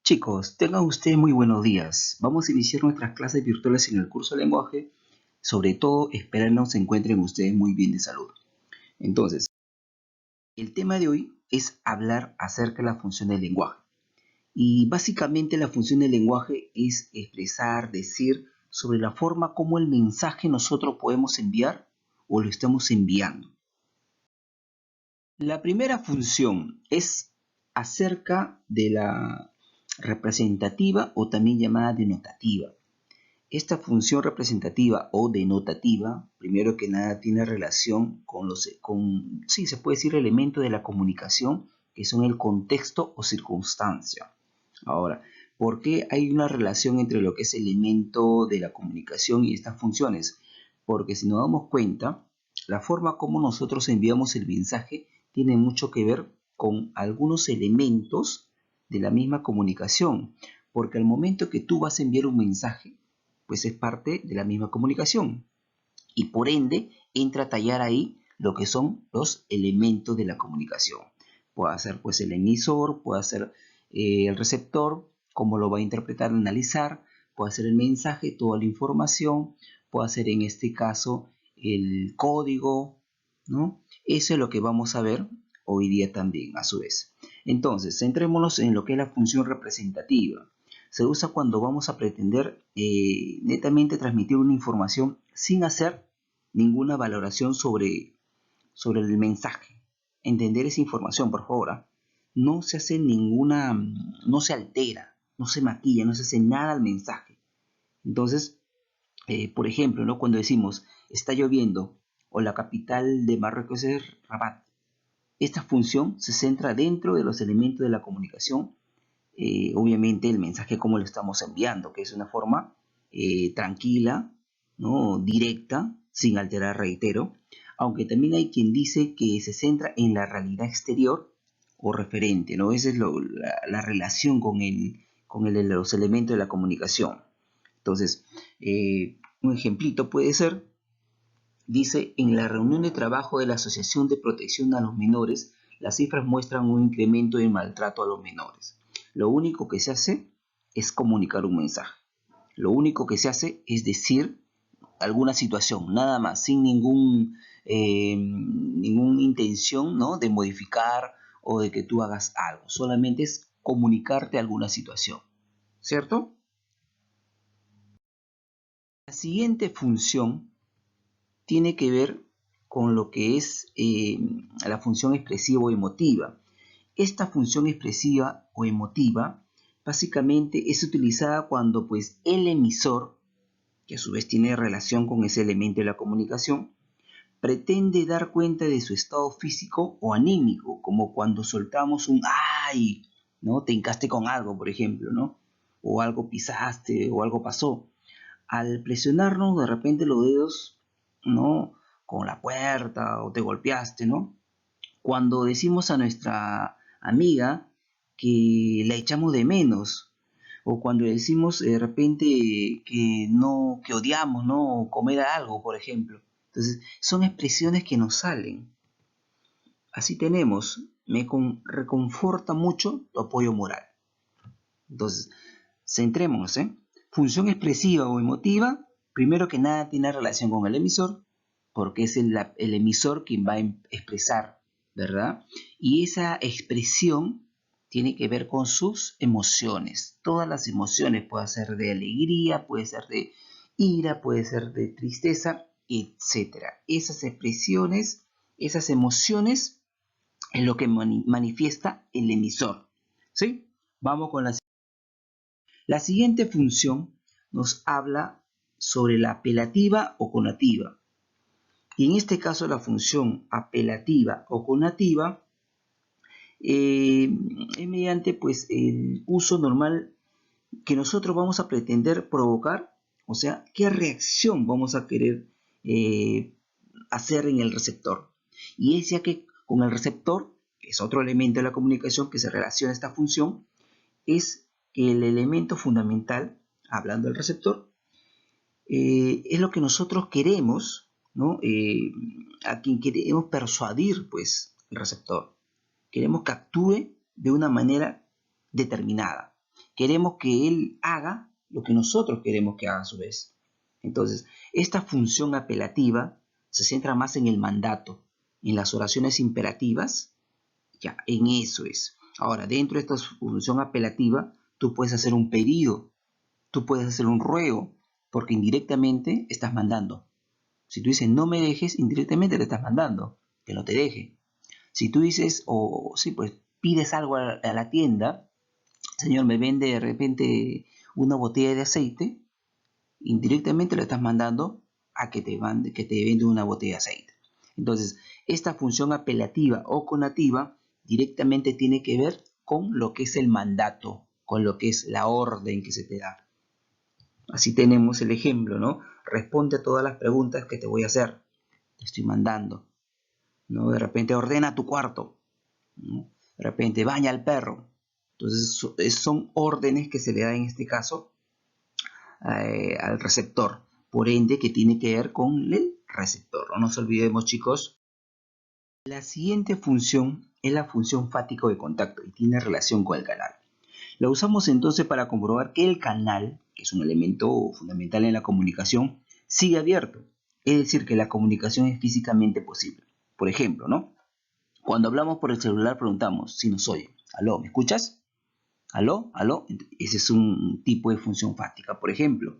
Chicos, tengan ustedes muy buenos días. Vamos a iniciar nuestras clases virtuales en el curso de lenguaje. Sobre todo, esperando se encuentren ustedes muy bien de salud. Entonces, el tema de hoy es hablar acerca de la función del lenguaje. Y básicamente la función del lenguaje es expresar, decir sobre la forma como el mensaje nosotros podemos enviar o lo estamos enviando. La primera función es acerca de la representativa o también llamada denotativa. Esta función representativa o denotativa, primero que nada, tiene relación sí, se puede decir elementos de la comunicación que son el contexto o circunstancia. Ahora, ¿por qué hay una relación entre lo que es elemento de la comunicación y estas funciones? Porque si nos damos cuenta, la forma como nosotros enviamos el mensaje tiene mucho que ver con algunos elementos de la misma comunicación. Porque al momento que tú vas a enviar un mensaje, pues es parte de la misma comunicación. Y por ende, entra a tallar ahí lo que son los elementos de la comunicación. Puede ser pues el emisor, puede ser el receptor, cómo lo va a interpretar, analizar, puede ser el mensaje, toda la información, puede ser en este caso el código, ¿no? Eso es lo que vamos a ver hoy día también, a su vez. Entonces, centrémonos en lo que es la función representativa. Se usa cuando vamos a pretender netamente transmitir una información sin hacer ninguna valoración sobre el mensaje. Entender esa información, por favor. No se hace no se altera, no se maquilla, no se hace nada al mensaje. Entonces, por ejemplo, ¿no? Cuando decimos está lloviendo o la capital de Marruecos es Rabat, esta función se centra dentro de los elementos de la comunicación. Obviamente el mensaje como lo estamos enviando, que es una forma tranquila, ¿no? Directa, sin alterar, reitero, aunque también hay quien dice que se centra en la realidad exterior o referente, ¿no? Esa es la relación con los elementos de la comunicación. Entonces, un ejemplito puede ser, dice, en la reunión de trabajo de la Asociación de Protección a los Menores, las cifras muestran un incremento de maltrato a los menores. Lo único que se hace es comunicar un mensaje. Lo único que se hace es decir alguna situación, nada más, sin ninguna intención, ¿no? De modificar o de que tú hagas algo. Solamente es comunicarte alguna situación, ¿cierto? La siguiente función tiene que ver con lo que es la función expresiva o emotiva. Esta función expresiva o emotiva básicamente es utilizada cuando pues el emisor, que a su vez tiene relación con ese elemento de la comunicación, pretende dar cuenta de su estado físico o anímico, como cuando soltamos un ¡ay!, ¿no? Te hincaste con algo, por ejemplo, ¿no? O algo pisaste o algo pasó. Al presionarnos de repente los dedos, ¿no? Con la puerta o te golpeaste, ¿no? Cuando decimos a nuestra amiga que la echamos de menos, o cuando decimos de repente que no, que odiamos, ¿no? Comer algo, por ejemplo. Entonces, son expresiones que nos salen. Así tenemos, reconforta mucho tu apoyo moral. Entonces, centrémonos, ¿eh? Función expresiva o emotiva, primero que nada tiene relación con el emisor, porque es el emisor quien va a expresar, ¿verdad? Y esa expresión tiene que ver con sus emociones. Todas las emociones, puede ser de alegría, puede ser de ira, puede ser de tristeza, etc. Esas expresiones, esas emociones es lo que manifiesta el emisor, ¿sí? Vamos con la siguiente función nos habla sobre la apelativa o conativa. Y en este caso la función apelativa o conativa es mediante pues, el uso normal que nosotros vamos a pretender provocar, o sea, qué reacción vamos a querer hacer en el receptor. Y es ya que con el receptor, que es otro elemento de la comunicación que se relaciona a esta función, es que el elemento fundamental, hablando del receptor, es lo que nosotros queremos, ¿no? A quien queremos persuadir, pues, el receptor. Queremos que actúe de una manera determinada, queremos que él haga lo que nosotros queremos que haga a su vez. Entonces, esta función apelativa se centra más en el mandato, en las oraciones imperativas, ya, en eso es. Ahora, dentro de esta función apelativa, tú puedes hacer un pedido, tú puedes hacer un ruego, porque indirectamente estás mandando. Si tú dices no me dejes, indirectamente le estás mandando que no te deje. Si tú dices, o sí, pues pides algo a la tienda, señor, me vende de repente una botella de aceite, indirectamente le estás mandando a que que te venda una botella de aceite. Entonces, esta función apelativa o conativa directamente tiene que ver con lo que es el mandato, con lo que es la orden que se te da. Así tenemos el ejemplo, ¿no? Responde a todas las preguntas que te voy a hacer. Te estoy mandando, ¿no? De repente ordena tu cuarto, ¿no? De repente baña al perro. Entonces son órdenes que se le da en este caso al receptor, por ende que tiene que ver con el receptor. No nos olvidemos, chicos. La siguiente función es la función fático de contacto y tiene relación con el canal. La usamos entonces para comprobar que el canal, que es un elemento fundamental en la comunicación, sigue abierto. Es decir, que la comunicación es físicamente posible. Por ejemplo, ¿no? Cuando hablamos por el celular preguntamos si nos oye. ¿Aló? ¿Me escuchas? ¿Aló? ¿Aló? Ese es un tipo de función fáctica, por ejemplo,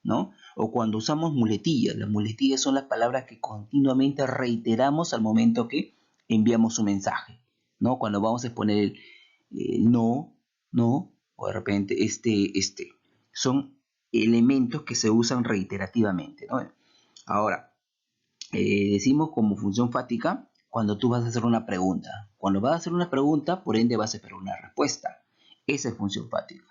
¿no? O cuando usamos muletillas. Las muletillas son las palabras que continuamente reiteramos al momento que enviamos un mensaje, ¿no? Cuando vamos a exponer el no, no, o de repente este. Son elementos que se usan reiterativamente, ¿no? Ahora, decimos como función fática cuando tú vas a hacer una pregunta. Cuando vas a hacer una pregunta, por ende vas a esperar una respuesta. Esa es función fática.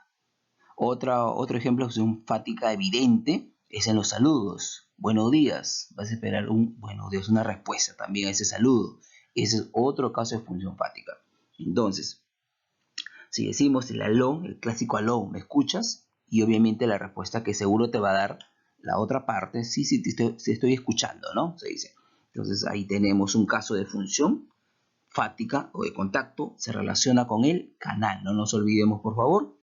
Otro ejemplo de función fática evidente es en los saludos. Buenos días. Vas a esperar un buenos días, una respuesta también a ese saludo. Ese es otro caso de función fática. Entonces, si decimos el aló, el clásico aló, ¿me escuchas? Y obviamente la respuesta que seguro te va a dar la otra parte, sí, sí, te estoy escuchando, ¿no? Se dice. Entonces ahí tenemos un caso de función fática o de contacto, se relaciona con el canal, no nos olvidemos por favor.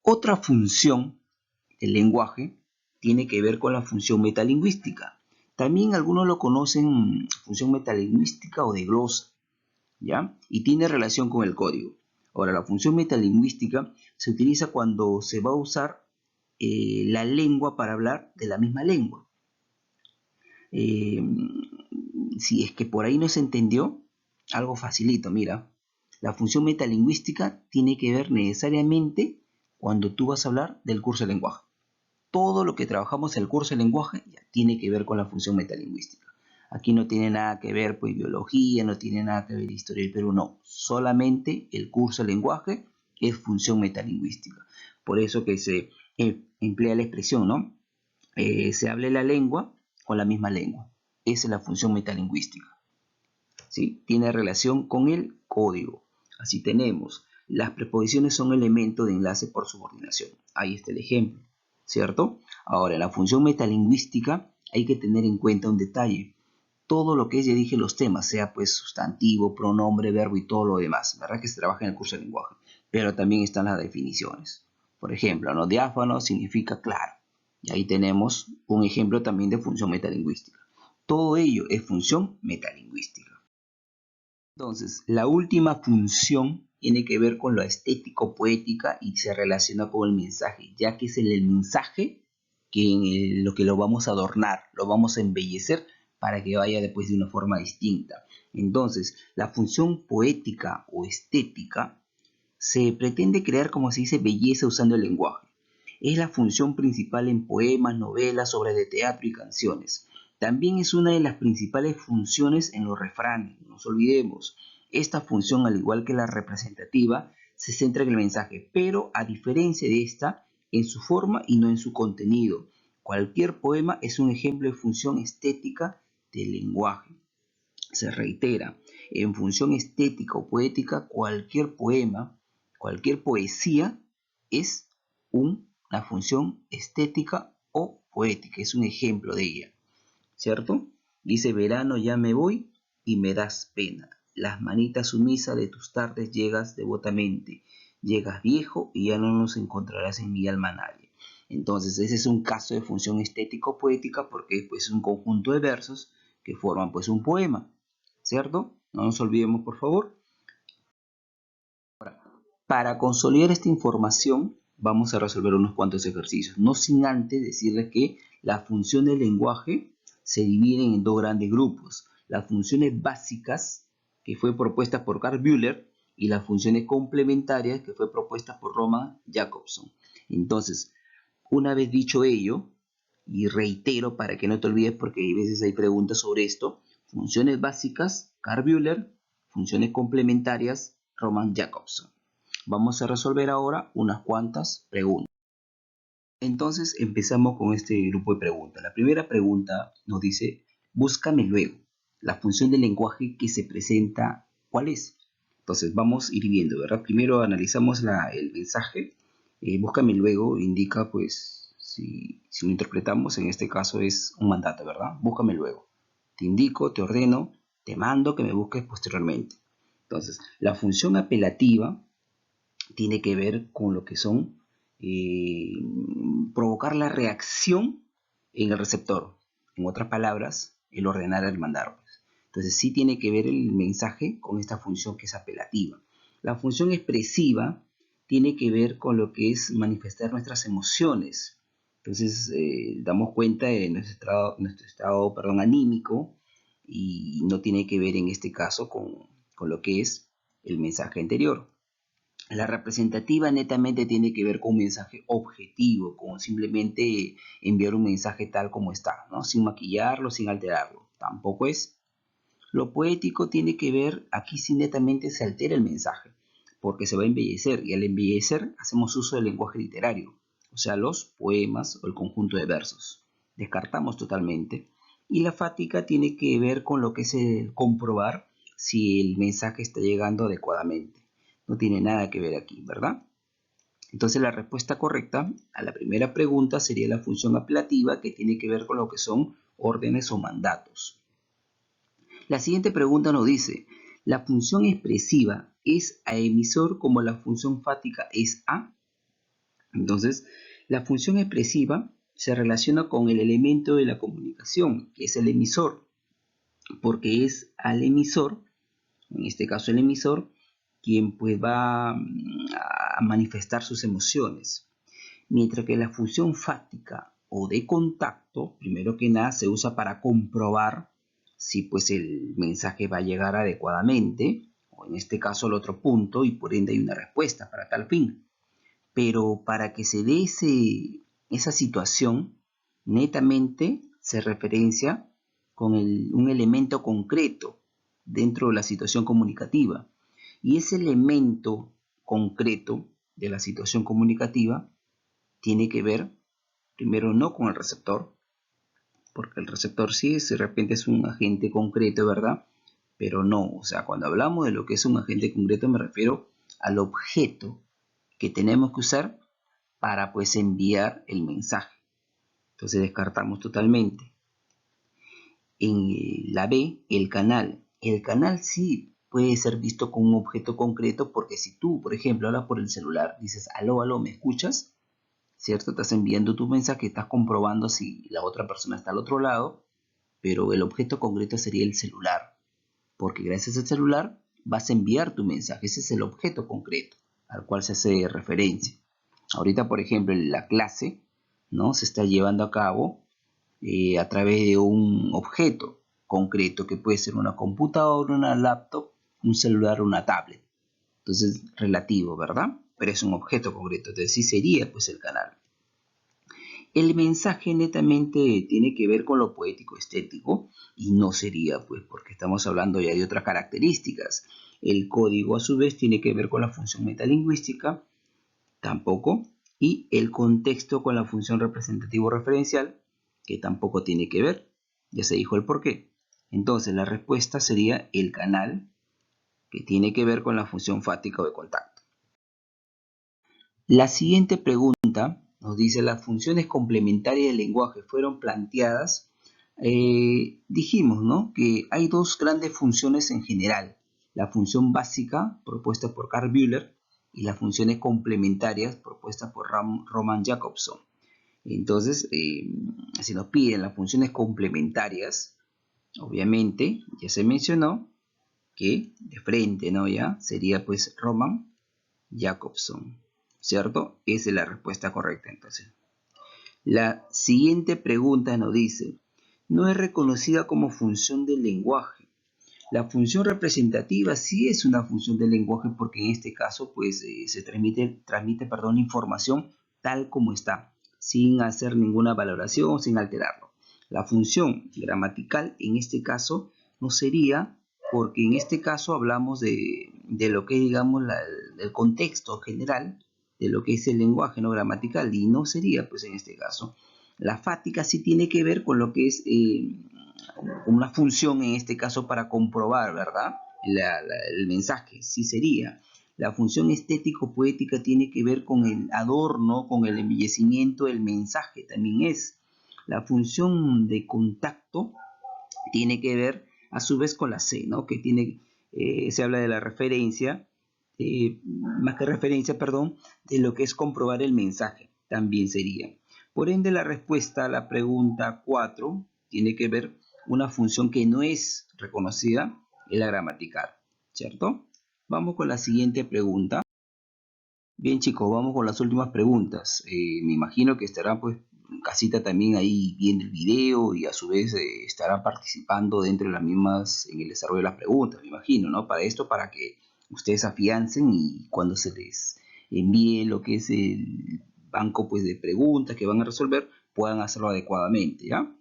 Otra función del lenguaje tiene que ver con la función metalingüística. También algunos lo conocen función metalingüística o de glosa, ¿ya? Y tiene relación con el código. Ahora, la función metalingüística se utiliza cuando se va a usar la lengua para hablar de la misma lengua. Si es que por ahí no se entendió, algo facilito, mira. La función metalingüística tiene que ver necesariamente cuando tú vas a hablar del curso de lenguaje. Todo lo que trabajamos en el curso de lenguaje ya tiene que ver con la función metalingüística. Aquí no tiene nada que ver pues biología, no tiene nada que ver historia del Perú, no. Solamente el curso de lenguaje es función metalingüística. Por eso que se emplea la expresión, ¿no? Se hable la lengua con la misma lengua. Esa es la función metalingüística, ¿sí? Tiene relación con el código. Así tenemos, las preposiciones son elementos de enlace por subordinación. Ahí está el ejemplo, ¿cierto? Ahora, en la función metalingüística hay que tener en cuenta un detalle. Todo lo que es, ya dije, los temas, sea pues sustantivo, pronombre, verbo y todo lo demás, ¿verdad? Que se trabaja en el curso de lenguaje. Pero también están las definiciones. Por ejemplo, ¿no? Diáfano significa claro. Y ahí tenemos un ejemplo también de función metalingüística. Todo ello es función metalingüística. Entonces, la última función tiene que ver con lo estético-poética y se relaciona con el mensaje, ya que es el mensaje lo que lo vamos a adornar, lo vamos a embellecer para que vaya después de una forma distinta. Entonces, la función poética o estética se pretende crear, como se dice, belleza usando el lenguaje. Es la función principal en poemas, novelas, obras de teatro y canciones. También es una de las principales funciones en los refranes, no nos olvidemos. Esta función, al igual que la representativa, se centra en el mensaje, pero a diferencia de esta, en su forma y no en su contenido. Cualquier poema es un ejemplo de función estética del lenguaje. Se reitera, en función estética o poética, cualquier poema, cualquier poesía es una función estética o poética, es un ejemplo de ella. ¿Cierto? Dice, verano ya me voy y me das pena. Las manitas sumisas de tus tardes llegas devotamente. llegas viejo y ya no nos encontrarás en mi alma nadie. Entonces ese es un caso de función estético-poética porque pues, es un conjunto de versos que forman pues un poema, ¿cierto? No nos olvidemos por favor. Para consolidar esta información vamos a resolver unos cuantos ejercicios, no sin antes decirles que las funciones del lenguaje se dividen en dos grandes grupos, las funciones básicas que fue propuesta por Carl Bühler y las funciones complementarias que fue propuesta por Roman Jakobson. Entonces, una vez dicho ello, y reitero para que no te olvides porque a veces hay preguntas sobre esto, funciones básicas, Carl Bühler, funciones complementarias, Roman Jakobson. Vamos a resolver ahora unas cuantas preguntas. Entonces empezamos con este grupo de preguntas. La primera pregunta nos dice, búscame luego. La función del lenguaje que se presenta, ¿cuál es? Entonces vamos a ir viendo, ¿verdad? Primero analizamos el mensaje. Búscame luego indica, pues, si lo interpretamos, en este caso es un mandato, ¿verdad? Búscame luego. Te indico, te ordeno, te mando que me busques posteriormente. Entonces, la función apelativa tiene que ver con lo que son provocar la reacción en el receptor. En otras palabras, el ordenar al mandar. Entonces sí tiene que ver el mensaje con esta función que es apelativa. La función expresiva tiene que ver con lo que es manifestar nuestras emociones. Entonces damos cuenta de nuestro estado anímico y no tiene que ver en este caso con lo que es el mensaje anterior. La representativa netamente tiene que ver con un mensaje objetivo, con simplemente enviar un mensaje tal como está, ¿no? Sin maquillarlo, sin alterarlo. Tampoco es. Lo poético tiene que ver, aquí sí netamente se altera el mensaje, porque se va a embellecer, y al embellecer hacemos uso del lenguaje literario, o sea, los poemas o el conjunto de versos. Descartamos totalmente. Y la fática tiene que ver con lo que es el comprobar si el mensaje está llegando adecuadamente. No tiene nada que ver aquí, ¿verdad? Entonces la respuesta correcta a la primera pregunta sería la función apelativa, que tiene que ver con lo que son órdenes o mandatos. La siguiente pregunta nos dice, ¿la función expresiva es a emisor como la función fática es a? Entonces, la función expresiva se relaciona con el elemento de la comunicación, que es el emisor, porque es al emisor, en este caso el emisor, quien pues va a manifestar sus emociones. Mientras que la función fática o de contacto, primero que nada, se usa para comprobar si pues el mensaje va a llegar adecuadamente, o en este caso al otro punto, y por ende hay una respuesta para tal fin. Pero para que se dé esa situación, netamente se referencia con un elemento concreto dentro de la situación comunicativa. Y ese elemento concreto de la situación comunicativa tiene que ver, primero, no con el receptor, porque el receptor sí, de repente es un agente concreto, ¿verdad? Pero no, o sea, cuando hablamos de lo que es un agente concreto me refiero al objeto que tenemos que usar para pues enviar el mensaje. Entonces descartamos totalmente. En la B, el canal. El canal sí puede ser visto como un objeto concreto porque si tú, por ejemplo, hablas por el celular, dices, aló, aló, ¿me escuchas? ¿Cierto? Estás enviando tu mensaje, estás comprobando si la otra persona está al otro lado, pero el objeto concreto sería el celular, porque gracias al celular vas a enviar tu mensaje, ese es el objeto concreto al cual se hace referencia. Ahorita, por ejemplo, la clase, ¿no? Se está llevando a cabo a través de un objeto concreto que puede ser una computadora, una laptop, un celular o una tablet. Entonces, relativo, ¿verdad? Pero es un objeto concreto, entonces sí sería pues el canal. El mensaje netamente tiene que ver con lo poético estético y no sería pues porque estamos hablando ya de otras características. El código a su vez tiene que ver con la función metalingüística, tampoco, y el contexto con la función representativo referencial, que tampoco tiene que ver. Ya se dijo el por qué. Entonces la respuesta sería el canal, que tiene que ver con la función fática o de contacto. La siguiente pregunta nos dice, las funciones complementarias del lenguaje fueron planteadas. Dijimos, ¿no?, que hay dos grandes funciones en general. La función básica, propuesta por Carl Bühler, y las funciones complementarias propuestas por Roman Jakobson. Entonces, si nos piden las funciones complementarias, obviamente ya se mencionó que de frente, ¿no? Ya sería pues Roman Jakobson, ¿cierto? Esa es la respuesta correcta entonces. La siguiente pregunta nos dice, no es reconocida como función del lenguaje. La función representativa sí es una función del lenguaje porque en este caso pues se transmite información tal como está, sin hacer ninguna valoración, sin alterarlo. La función gramatical en este caso no sería, porque en este caso hablamos de lo que digamos el contexto general de lo que es el lenguaje no gramatical, y no sería pues en este caso. La fática sí tiene que ver con lo que es una función en este caso para comprobar, ¿verdad? El mensaje, sí sería. La función estético-poética tiene que ver con el adorno, con el embellecimiento del mensaje, también es. La función de contacto tiene que ver a su vez con la C, ¿no? Que tiene, se habla de la referencia, más que referencia, perdón, de lo que es comprobar el mensaje, también sería. Por ende, la respuesta a la pregunta 4 tiene que ver una función que no es reconocida, es la gramatical, ¿cierto? Vamos con la siguiente pregunta. Bien, chicos, vamos con las últimas preguntas. Me imagino que estarán pues en casita también ahí viendo el video y a su vez estarán participando dentro de las mismas en el desarrollo de las preguntas, me imagino, ¿no? Para esto, para que ustedes afiancen y cuando se les envíe lo que es el banco pues de preguntas que van a resolver, puedan hacerlo adecuadamente, ¿ya?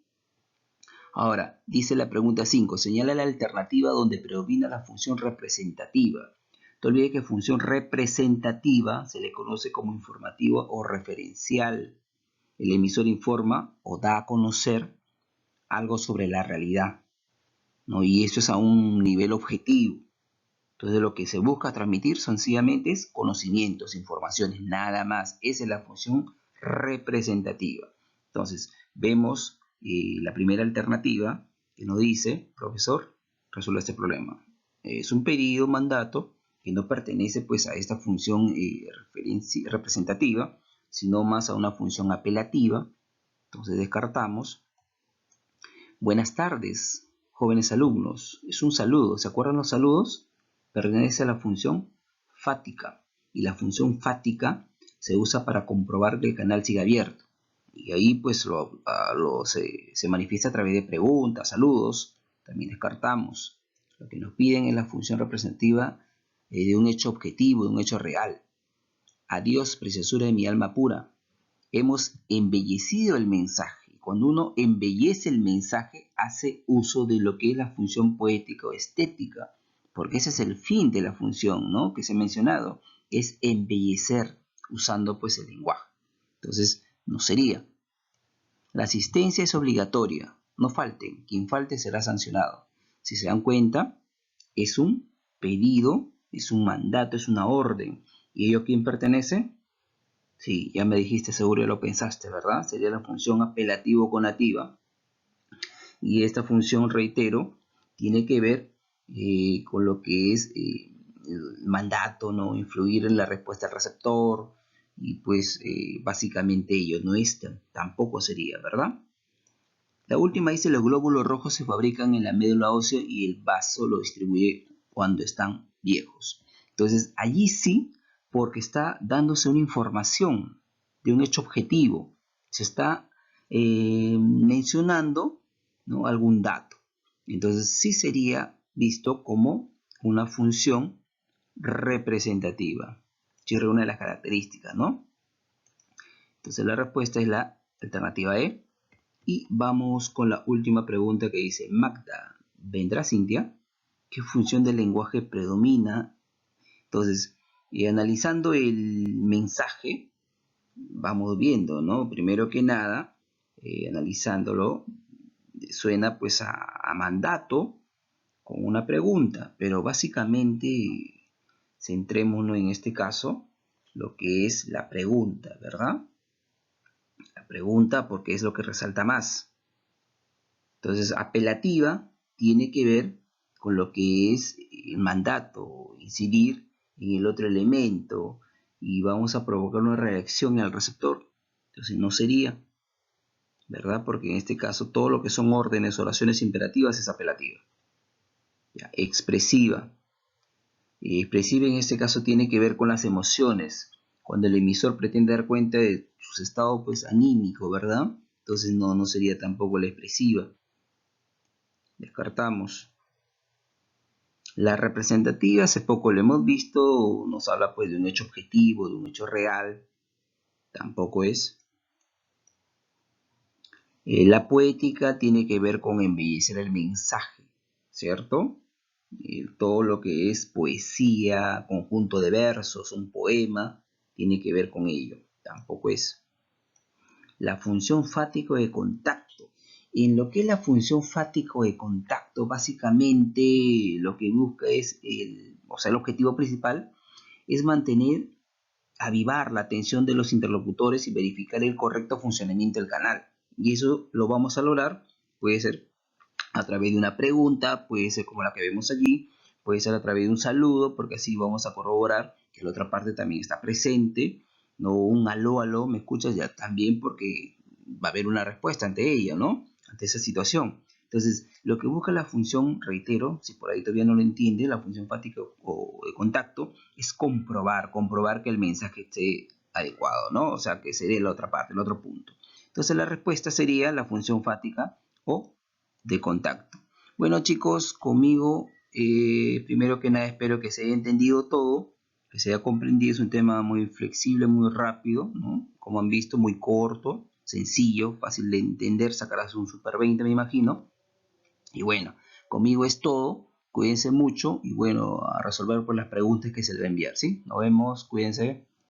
Ahora, dice la pregunta 5, señala la alternativa donde predomina la función representativa. No olvide que función representativa se le conoce como informativa o referencial. El emisor informa o da a conocer algo sobre la realidad, ¿no? Y eso es a un nivel objetivo. Entonces lo que se busca transmitir sencillamente es conocimientos, informaciones, nada más. Esa es la función representativa. Entonces vemos la primera alternativa que nos dice, profesor, resuelve este problema. Es un pedido, mandato, que no pertenece pues a esta función representativa, sino más a una función apelativa. Entonces descartamos. Buenas tardes, jóvenes alumnos. Es un saludo. ¿Se acuerdan los saludos? Pertenece a la función fática. Y la función fática se usa para comprobar que el canal sigue abierto. Y ahí pues se manifiesta a través de preguntas, saludos. También descartamos. Lo que nos piden es la función representativa de un hecho objetivo, de un hecho real. Adiós, preciosura de mi alma pura. Hemos embellecido el mensaje. Cuando uno embellece el mensaje, hace uso de lo que es la función poética o estética, porque ese es el fin de la función, ¿no? Que se ha mencionado, es embellecer usando pues el lenguaje. Entonces, no sería. La asistencia es obligatoria. No falten. Quien falte será sancionado. Si se dan cuenta, es un pedido, es un mandato, es una orden. ¿Y ello a quién pertenece? Sí, ya me dijiste, seguro ya lo pensaste, ¿verdad? Sería la función apelativo-conativa. Y esta función, reitero, tiene que ver con lo que es el mandato, ¿no? Influir en la respuesta del receptor. Y pues básicamente ello no es, tampoco sería, ¿verdad? La última dice, los glóbulos rojos se fabrican en la médula ósea y el vaso lo distribuye cuando están viejos. Entonces, allí sí, porque está dándose una información de un hecho objetivo. Se está mencionando, ¿no?, algún dato. Entonces, sí sería visto como una función representativa. Si reúne las características, ¿no? Entonces, la respuesta es la alternativa E. Y vamos con la última pregunta que dice, Magda, ¿vendrá Cintia? ¿Qué función del lenguaje predomina? Entonces, analizando el mensaje, vamos viendo, ¿no? Primero que nada, analizándolo, suena pues a mandato con una pregunta, pero básicamente centrémonos en este caso lo que es la pregunta, ¿verdad? La pregunta porque es lo que resalta más. Entonces, apelativa tiene que ver con lo que es el mandato, incidir en el otro elemento y vamos a provocar una reacción en el receptor. Entonces no sería, ¿verdad? Porque en este caso todo lo que son órdenes, oraciones imperativas es apelativa. Ya, expresiva. Expresiva en este caso tiene que ver con las emociones. Cuando el emisor pretende dar cuenta de sus estados pues, anímicos, ¿verdad? Entonces no sería tampoco la expresiva. Descartamos. La representativa, hace poco lo hemos visto, nos habla pues de un hecho objetivo, de un hecho real. Tampoco es. La poética tiene que ver con embellecer el mensaje, ¿cierto? Todo lo que es poesía, conjunto de versos, un poema, tiene que ver con ello. Tampoco es. La función fático de contacto. En lo que es la función fático de contacto, básicamente lo que busca es, el objetivo principal es mantener, avivar la atención de los interlocutores y verificar el correcto funcionamiento del canal. Y eso lo vamos a lograr, puede ser a través de una pregunta, puede ser como la que vemos allí, puede ser a través de un saludo, porque así vamos a corroborar que la otra parte también está presente, no un aló, aló, ¿me escuchas? Ya también porque va a haber una respuesta ante ella, ¿no? Ante esa situación. Entonces, lo que busca la función, reitero, si por ahí todavía no lo entiende, la función fática o de contacto, es comprobar que el mensaje esté adecuado, ¿no? O sea, que se dé la otra parte, el otro punto. Entonces, la respuesta sería la función fática o de contacto. Bueno, chicos, conmigo, primero que nada, espero que se haya entendido todo, que se haya comprendido. Es un tema muy flexible, muy rápido, ¿no? Como han visto, muy corto, sencillo, fácil de entender. Sacarás un super 20, me imagino. Y bueno, conmigo es todo. Cuídense mucho y bueno, a resolver por las preguntas que se les va a enviar, ¿sí? Nos vemos, cuídense.